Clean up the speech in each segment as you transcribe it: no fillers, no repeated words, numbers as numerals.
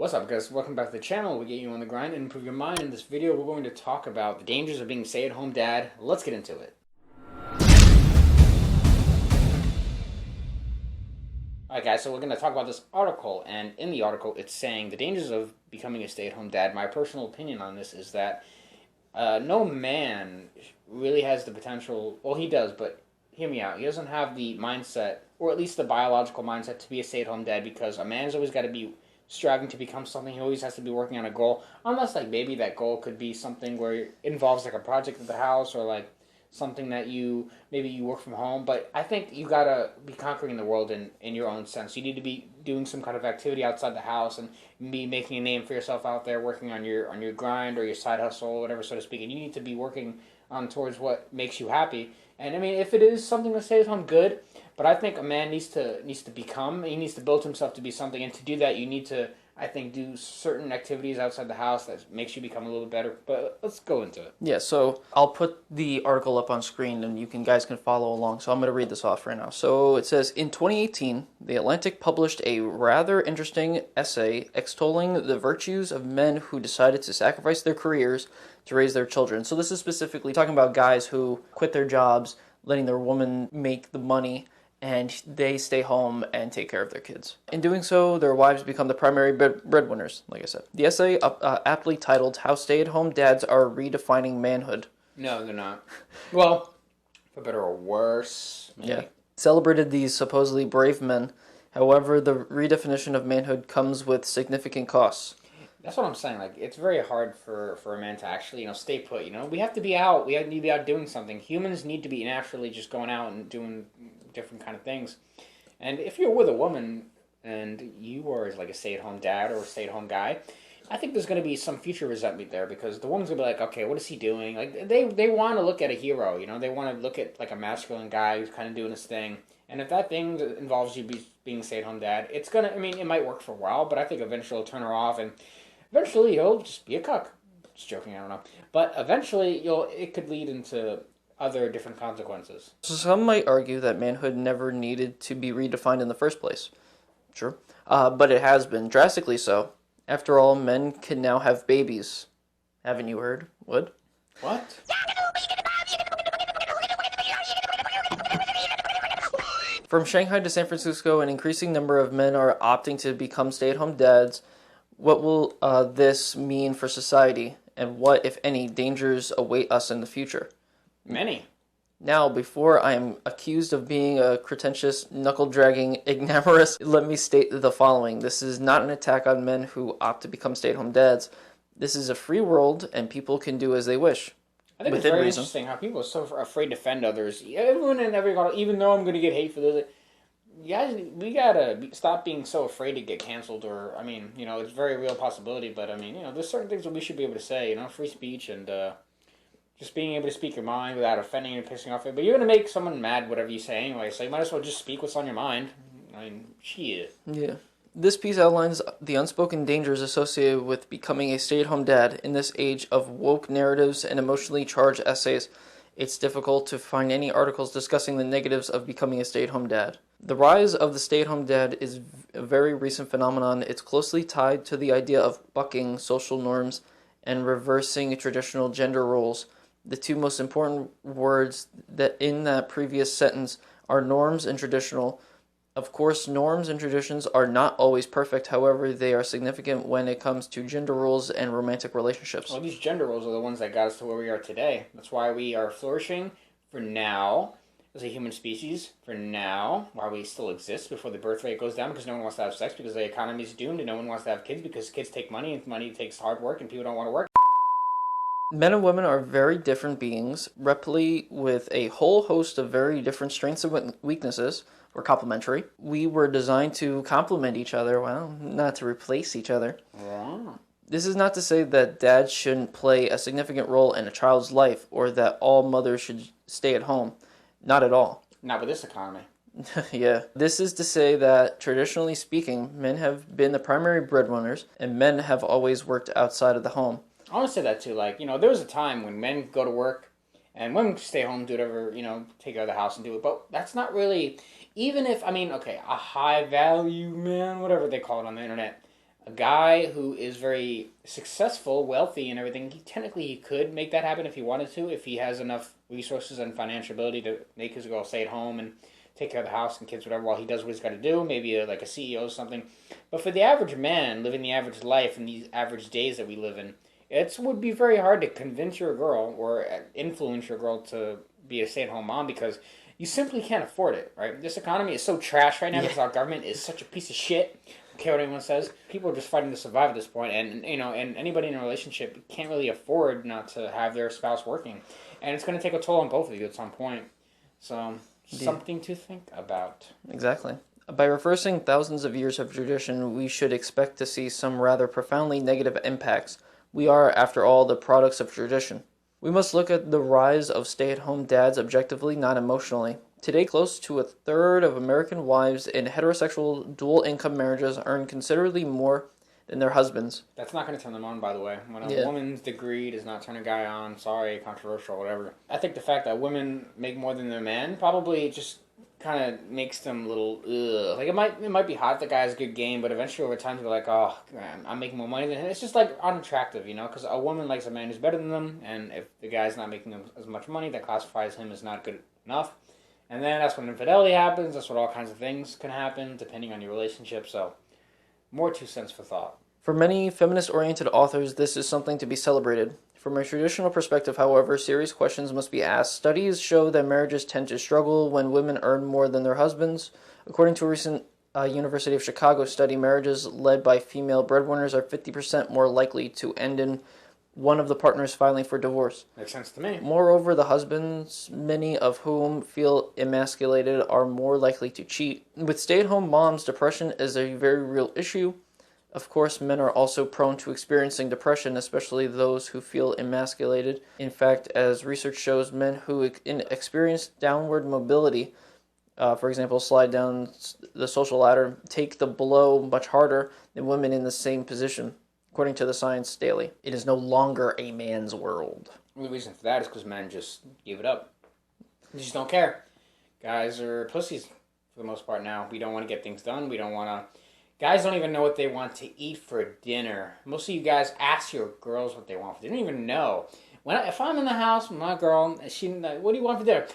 What's up, guys? Welcome back to the channel. We get you on the grind and improve your mind. In this video, we're going to talk about the dangers of being a stay-at-home dad. Let's get into it. Alright guys, so we're going to talk about this article, and in the article it's saying the dangers of becoming a stay-at-home dad. My personal opinion on this is that no man really has the potential, well he does, but hear me out, he doesn't have the mindset, or at least the biological mindset, to be a stay-at-home dad, because a man's always got to be striving to become something. He always has to be working on a goal, unless like maybe that goal could be something where it involves like a project at the house, or like something that maybe you work from home. But I think you gotta be conquering the world in your own sense. You need to be doing some kind of activity outside the house and be making a name for yourself out there, working on your grind or your side hustle, or whatever, so to speak. And you need to be working on towards what makes you happy. And I mean, if it is something that stays home, good. But I think a man needs to become. He needs to build himself to be something. And to do that, you need to, I think, do certain activities outside the house that makes you become a little better. But let's go into it. Yeah, so I'll put the article up on screen and you guys can follow along. So I'm going to read this off right now. So it says, in 2018, The Atlantic published a rather interesting essay extolling the virtues of men who decided to sacrifice their careers to raise their children. So this is specifically talking about guys who quit their jobs, letting their woman make the money, and they stay home and take care of their kids. In doing so, their wives become the primary breadwinners, like I said. The essay, aptly titled, How Stay-at-Home Dads Are Redefining Manhood. No, they're not. Well, for better or worse. Maybe. Yeah. Celebrated these supposedly brave men. However, the redefinition of manhood comes with significant costs. That's what I'm saying. Like, it's very hard for a man to actually, stay put. We have to be out. We need to be out doing something. Humans need to be naturally just going out and doing different kind of things. And if you're with a woman and you are like a stay-at-home dad or a stay-at-home guy, I think there's going to be some future resentment there, because the woman's going to be like, okay, what is he doing? Like, they want to look at a hero, They want to look at like a masculine guy who's kind of doing his thing. And if that thing involves you being a stay-at-home dad, it's going to, it might work for a while, but I think eventually it'll turn her off, and eventually he'll just be a cuck. Just joking, I don't know. But eventually it could lead into other different consequences. So some might argue that manhood never needed to be redefined in the first place. Sure. But it has been, drastically so. After all, men can now have babies. Haven't you heard? What? What? From Shanghai to San Francisco, an increasing number of men are opting to become stay-at-home dads. What will this mean for society, and what, if any, dangers await us in the future? Many. Now, before I am accused of being a pretentious, knuckle-dragging ignoramus, let me state the following. This is not an attack on men who opt to become stay-at-home dads. This is a free world, and people can do as they wish. I think it's very interesting how people are so afraid to offend others. Everyone in every, even though I'm going to get hate for this, guys, we gotta stop being so afraid to get canceled, or, it's a very real possibility, but, there's certain things that we should be able to say, free speech, and, just being able to speak your mind without offending and pissing off. But you're going to make someone mad whatever you say anyway, so you might as well just speak what's on your mind. Shit. Yeah. This piece outlines the unspoken dangers associated with becoming a stay-at-home dad in this age of woke narratives and emotionally charged essays. It's difficult to find any articles discussing the negatives of becoming a stay-at-home dad. The rise of the stay-at-home dad is a very recent phenomenon. It's closely tied to the idea of bucking social norms and reversing traditional gender roles. The two most important words that in that previous sentence are norms and traditional. Of course, norms and traditions are not always perfect. However, they are significant when it comes to gender roles and romantic relationships. Well, these gender roles are the ones that got us to where we are today. That's why we are flourishing for now as a human species, for now, while we still exist, before the birth rate goes down, because no one wants to have sex, because the economy is doomed, and no one wants to have kids because kids take money, and money takes hard work, and people don't want to work. Men and women are very different beings, replete with a whole host of very different strengths and weaknesses. We're complementary. We were designed to complement each other, well, not to replace each other. Yeah. This is not to say that dads shouldn't play a significant role in a child's life, or that all mothers should stay at home. Not at all. Not with this economy. Yeah. This is to say that, traditionally speaking, men have been the primary breadwinners, and men have always worked outside of the home. I want to say that too. Like, there was a time when men go to work and women stay home, do whatever, take care of the house and do it. But that's not really, even if, okay, a high value man, whatever they call it on the internet, a guy who is very successful, wealthy, and everything, he could make that happen if he wanted to, if he has enough resources and financial ability to make his girl stay at home and take care of the house and kids, whatever, while he does what he's got to do, maybe like a CEO or something. But for the average man living the average life in these average days that we live in, it would be very hard to convince your girl or influence your girl to be a stay-at-home mom because you simply can't afford it, right? This economy is so trash right now because our government is such a piece of shit. Care what anyone says. People are just fighting to survive at this point, and and anybody in a relationship can't really afford not to have their spouse working, and it's going to take a toll on both of you at some point. So something to think about. Exactly. By reversing thousands of years of tradition, we should expect to see some rather profoundly negative impacts. We are, after all, the products of tradition. We must look at the rise of stay-at-home dads objectively, not emotionally. Today, close to a third of American wives in heterosexual dual-income marriages earn considerably more than their husbands. That's not going to turn them on, by the way. When a woman's degree does not turn a guy on, sorry, controversial, whatever. I think the fact that women make more than their men probably just kind of makes them a little ugh. Like it might be hot. The guy has a good game, but eventually over time they're like, oh, man, I'm making more money than him. It's just like unattractive, because a woman likes a man who's better than them, and if the guy's not making as much money, that classifies him as not good enough. And then that's when infidelity happens. That's when all kinds of things can happen depending on your relationship. So, more 2 cents for thought. For many feminist-oriented authors, this is something to be celebrated. From a traditional perspective, however, serious questions must be asked. Studies show that marriages tend to struggle when women earn more than their husbands. According to a recent University of Chicago study, marriages led by female breadwinners are 50% more likely to end in one of the partners filing for divorce. Makes sense to me. Moreover, the husbands, many of whom feel emasculated, are more likely to cheat. With stay-at-home moms, depression is a very real issue. Of course, men are also prone to experiencing depression, especially those who feel emasculated. In fact, as research shows, men who experience downward mobility, for example, slide down the social ladder, take the blow much harder than women in the same position. According to the Science Daily, it is no longer a man's world. The reason for that is because men just give it up. They just don't care. Guys are pussies for the most part now. We don't want to get things done. We don't want to... Guys don't even know what they want to eat for dinner. Most of you guys ask your girls what they want. They don't even know. If I'm in the house with my girl, what do you want for dinner?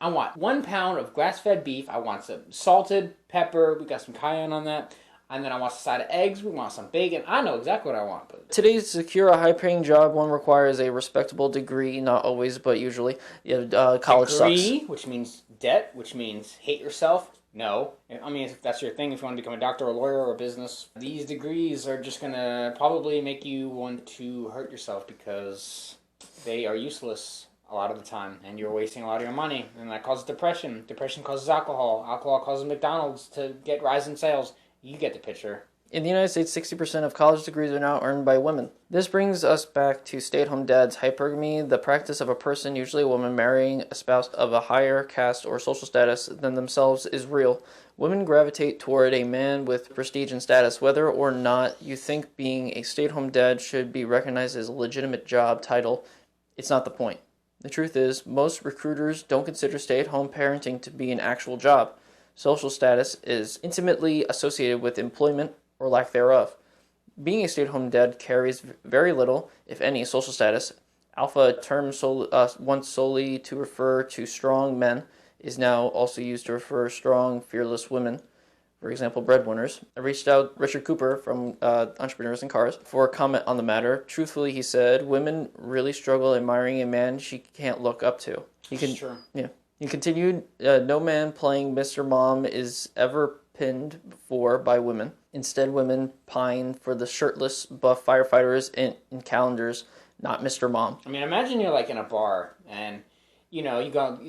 I want 1 pound of grass-fed beef. I want some salted pepper. We got some cayenne on that. And then I want a side of eggs. We want some bacon. I know exactly what I want. But today, to secure a high-paying job, one requires a respectable degree. Not always, but usually. College degree, sucks. Which means debt, which means hate yourself. No. I mean, if that's your thing, if you want to become a doctor or a lawyer or a business, these degrees are just going to probably make you want to hurt yourself because they are useless a lot of the time, and you're wasting a lot of your money, and that causes depression. Depression causes alcohol. Alcohol causes McDonald's to get rise in sales. You get the picture. In the United States, 60% of college degrees are now earned by women. This brings us back to stay-at-home dads. Hypergamy, the practice of a person, usually a woman, marrying a spouse of a higher caste or social status than themselves is real. Women gravitate toward a man with prestige and status. Whether or not you think being a stay-at-home dad should be recognized as a legitimate job title, it's not the point. The truth is, most recruiters don't consider stay-at-home parenting to be an actual job. Social status is intimately associated with employment or lack thereof. Being a stay-at-home dad carries very little, if any, social status. Alpha, a term once solely to refer to strong men, is now also used to refer strong, fearless women. For example, breadwinners. I reached out Richard Cooper from Entrepreneurs in Cars for a comment on the matter. Truthfully, he said, women really struggle admiring a man she can't look up to. Sure. Yeah. He continued, no man playing Mr. Mom is ever pinned for by women. Instead, women pine for the shirtless, buff firefighters in calendars, not Mr. Mom. I mean, imagine you're like in a bar and, you're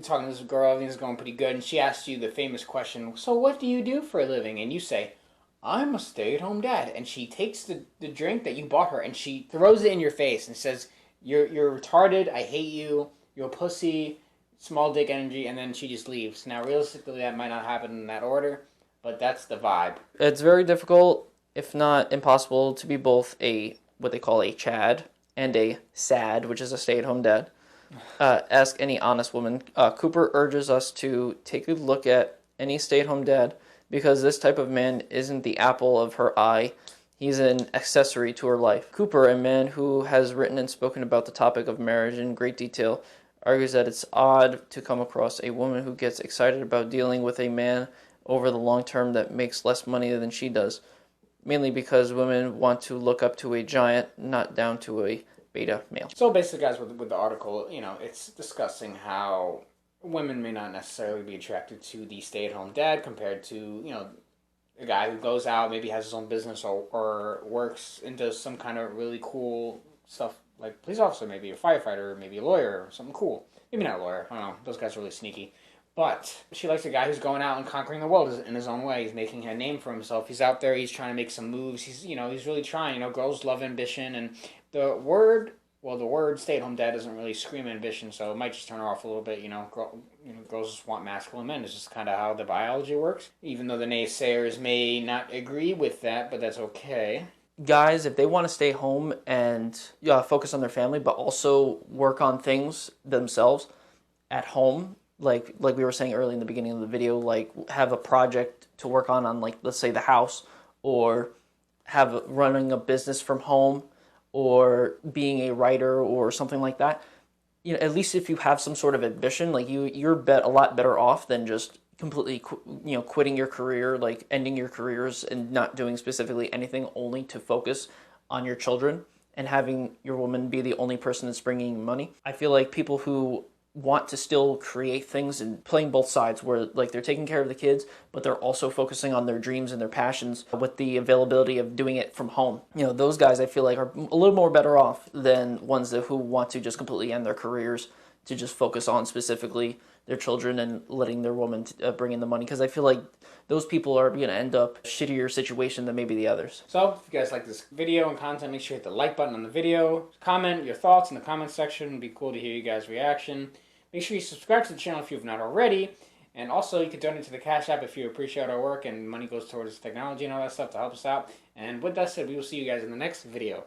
talking to this girl, everything's going pretty good, and she asks you the famous question, so what do you do for a living? And you say, I'm a stay-at-home dad. And she takes the drink that you bought her and she throws it in your face and says, you're retarded, I hate you, you're a pussy, small dick energy, and then she just leaves. Now, realistically, that might not happen in that order, but that's the vibe. It's very difficult, if not impossible, to be both what they call a Chad and a SAD, which is a stay-at-home dad. Ask any honest woman. Cooper urges us to take a look at any stay-at-home dad because this type of man isn't the apple of her eye. He's an accessory to her life. Cooper, a man who has written and spoken about the topic of marriage in great detail, argues that it's odd to come across a woman who gets excited about dealing with a man over the long term that makes less money than she does, mainly because women want to look up to a giant, not down to a beta male. So basically, guys, with the article, it's discussing how women may not necessarily be attracted to the stay-at-home dad compared to, a guy who goes out, maybe has his own business or works and does some kind of really cool stuff, like police officer, maybe a firefighter, maybe a lawyer, or something cool. Maybe not a lawyer. I don't know. Those guys are really sneaky. But she likes a guy who's going out and conquering the world in his own way. He's making a name for himself. He's out there. He's trying to make some moves. He's really trying. Girls love ambition, and the word stay-at-home dad doesn't really scream ambition, so it might just turn her off a little bit. Girls just want masculine men. It's just kind of how the biology works. Even though the naysayers may not agree with that, but that's okay. Guys, if they want to stay home and focus on their family, but also work on things themselves at home, like we were saying early in the beginning of the video, like have a project to work on like, let's say, the house, or running a business from home, or being a writer or something like that, at least if you have some sort of ambition, like you're a lot better off than just completely quitting your career, like ending your careers and not doing specifically anything, only to focus on your children and having your woman be the only person that's bringing money. I feel like people who want to still create things and playing both sides, where like they're taking care of the kids, but they're also focusing on their dreams and their passions with the availability of doing it from home. Those guys I feel like are a little more better off than ones who want to just completely end their careers to just focus on specifically their children and letting their woman bring in the money. Because I feel like those people are going to end up shittier situation than maybe the others. So if you guys like this video and content, make sure you hit the like button on the video. Comment your thoughts in the comment section. It'd be cool to hear you guys' reaction. Make sure you subscribe to the channel if you've not already. And also, you can donate to the Cash App if you appreciate our work, and money goes towards technology and all that stuff to help us out. And with that said, we will see you guys in the next video.